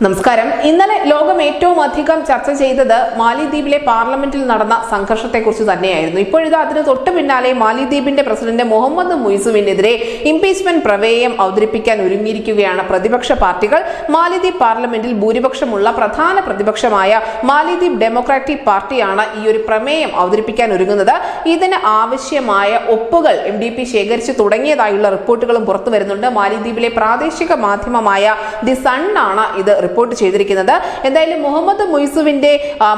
നമസ്കാരം. ഇന്നലെ ലോകം ഏറ്റവും അധികം ചർച്ച ചെയ്തത് മാലിദ്വീപിലെ പാർലമെന്റിൽ നടന്ന സംഘർഷത്തെക്കുറിച്ച് തന്നെയായിരുന്നു. ഇപ്പോഴിതാ അതിന് തൊട്ടു പിന്നാലെ മാലിദ്വീപിന്റെ പ്രസിഡന്റ് മുഹമ്മദ് മുയ്സുവിനെതിരെ ഇംപീച്ച്മെന്റ് പ്രമേയം അവതരിപ്പിക്കാൻ ഒരുങ്ങിയിരിക്കുകയാണ് പ്രതിപക്ഷ പാർട്ടികൾ. മാലിദ്വീപ് പാർലമെന്റിൽ ഭൂരിപക്ഷമുള്ള പ്രധാന പ്രതിപക്ഷമായ മാലിദ്വീപ് ഡെമോക്രാറ്റിക് പാർട്ടിയാണ് ഈ ഒരു പ്രമേയം അവതരിപ്പിക്കാൻ ഒരുങ്ങുന്നത്. ഇതിന് ആവശ്യമായ ഒപ്പുകൾ MDP ശേഖരിച്ചു തുടങ്ങിയതായുള്ള റിപ്പോർട്ടുകളും പുറത്തു വരുന്നുണ്ട്. മാലിദ്വീപിലെ പ്രാദേശിക മാധ്യമമായ ദി സൺ ആണ് ഇത് റിപ്പോർട്ട് ചെയ്തിരിക്കുന്നത്. എന്തായാലും മുഹമ്മദ് മുയ്സുവിന്റെ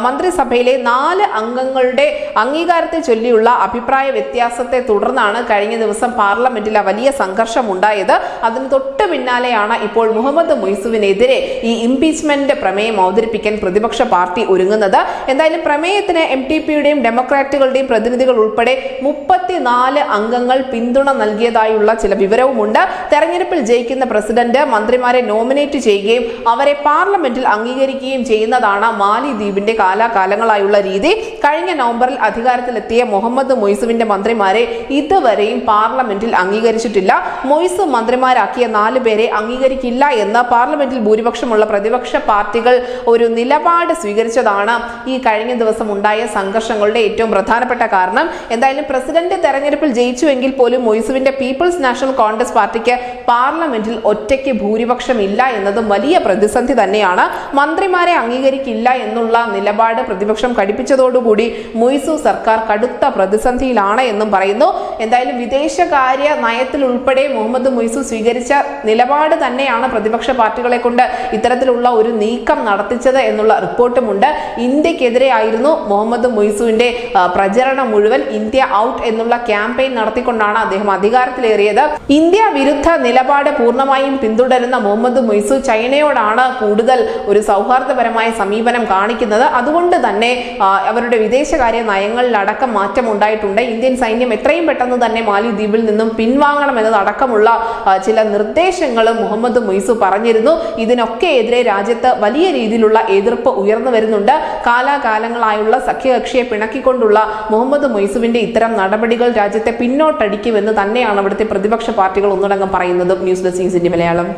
മന്ത്രിസഭയിലെ 4 അംഗങ്ങളുടെ അംഗീകാരത്തെ ചൊല്ലിയുള്ള അഭിപ്രായ വ്യത്യാസത്തെ തുടർന്നാണ് കഴിഞ്ഞ ദിവസം പാർലമെന്റിൽ വലിയ സംഘർഷം ഉണ്ടായത്. അതിന് തൊട്ട് പിന്നാലെയാണ് ഇപ്പോൾ മുഹമ്മദ് മുയ്സുവിനെതിരെ ഈ ഇംപീച്ച്മെന്റ് പ്രമേയം അവതരിപ്പിക്കാൻ പ്രതിപക്ഷ പാർട്ടി ഒരുങ്ങുന്നത്. എന്തായാലും പ്രമേയത്തിന് MTPയുടെയും ഡെമോക്രാറ്റുകളുടെയും പ്രതിനിധികൾ ഉൾപ്പെടെ 34 അംഗങ്ങൾ പിന്തുണ നൽകിയതായുള്ള ചില വിവരവുമുണ്ട്. തെരഞ്ഞെടുപ്പിൽ ജയിക്കുന്ന പ്രസിഡന്റ് മന്ത്രിമാരെ നോമിനേറ്റ് ചെയ്യുകയും അവരെ പാർലമെന്റിൽ അംഗീകരിക്കുകയും ചെയ്യുന്നതാണ് മാലിദ്വീപിന്റെ കാലാകാലങ്ങളായുള്ള രീതി. കഴിഞ്ഞ നവംബറിൽ അധികാരത്തിലെത്തിയ മുഹമ്മദ് മുയ്സുവിന്റെ മന്ത്രിമാരെ ഇതുവരെയും പാർലമെന്റിൽ അംഗീകരിച്ചിട്ടില്ല. മുയ്സ് മന്ത്രിമാരാക്കിയ 4 പേരെ അംഗീകരിക്കില്ല എന്ന് പാർലമെന്റിൽ ഭൂരിപക്ഷമുള്ള പ്രതിപക്ഷ പാർട്ടികൾ ഒരു നിലപാട് സ്വീകരിച്ചതാണ് ഈ കഴിഞ്ഞ ദിവസം ഉണ്ടായ സംഘർഷങ്ങളുടെ ഏറ്റവും പ്രധാനപ്പെട്ട കാരണം. എന്തായാലും പ്രസിഡന്റ് തെരഞ്ഞെടുപ്പിൽ ജയിച്ചുവെങ്കിൽ പോലും മുയ്സുവിന്റെ പീപ്പിൾസ് നാഷണൽ കോൺഗ്രസ് പാർട്ടിക്ക് പാർലമെന്റിൽ ഒറ്റയ്ക്ക് ഭൂരിപക്ഷം ഇല്ല എന്നതും വലിയ പ്രതിസന്ധി തന്നെയാണ്. മന്ത്രിമാരെ അംഗീകരിക്കില്ല എന്നുള്ള നിലപാട് പ്രതിപക്ഷം കടുപ്പിച്ചതോടുകൂടി മുയ്സു സർക്കാർ കടുത്ത പ്രതിസന്ധിയിലാണ് എന്നും പറയുന്നു. എന്തായാലും വിദേശകാര്യ നയത്തിൽ ഉൾപ്പെടെ മുഹമ്മദ് മുയ്സു സ്വീകരിച്ച നിലപാട് തന്നെയാണ് പ്രതിപക്ഷ പാർട്ടികളെ കൊണ്ട് ഇത്തരത്തിലുള്ള ഒരു നീക്കം നടത്തിച്ചത് എന്നുള്ള റിപ്പോർട്ടുമുണ്ട്. ഇന്ത്യക്കെതിരെ ആയിരുന്നു മുഹമ്മദ് മുയ്സുവിന്റെ പ്രചരണം മുഴുവൻ. ഇന്ത്യ ഔട്ട് എന്നുള്ള ക്യാമ്പയിൻ നടത്തിക്കൊണ്ടാണ് അദ്ദേഹം അധികാരത്തിലേറിയത്. ഇന്ത്യ വിരുദ്ധ നിലപാട് പൂർണ്ണമായും പിന്തുടരുന്ന മുഹമ്മദ് മുയ്സു ചൈനയോടാണ് കൂടുതൽ ഒരു സൗഹാർദ്ദപരമായ സമീപനം കാണിക്കുന്നത്. അതുകൊണ്ട് തന്നെ അവരുടെ വിദേശകാര്യ നയങ്ങളിലടക്കം മാറ്റം ഉണ്ടായിട്ടുണ്ട്. ഇന്ത്യൻ സൈന്യം എത്രയും പെട്ടെന്ന് തന്നെ മാലിദ്വീപിൽ നിന്നും പിൻവാങ്ങണമെന്നതടക്കമുള്ള ചില നിർദ്ദേശങ്ങളും മുഹമ്മദ് മുയ്സു പറഞ്ഞിരുന്നു. ഇതിനൊക്കെ എതിരെ രാജ്യത്ത് വലിയ രീതിയിലുള്ള എതിർപ്പ് ഉയർന്നു വരുന്നുണ്ട്. കാലാകാലങ്ങളായുള്ള സഖ്യകക്ഷിയെ പിണക്കിക്കൊണ്ടുള്ള മുഹമ്മദ് മുയ്സുവിന്റെ ഇത്തരം നടപടികൾ രാജ്യത്തെ പിന്നോട്ടടിക്കുമെന്ന് തന്നെയാണ് അവിടുത്തെ പ്രതിപക്ഷ പാർട്ടികൾ ഒന്നടങ്കം പറയുന്നത്. News desk India Malayalam.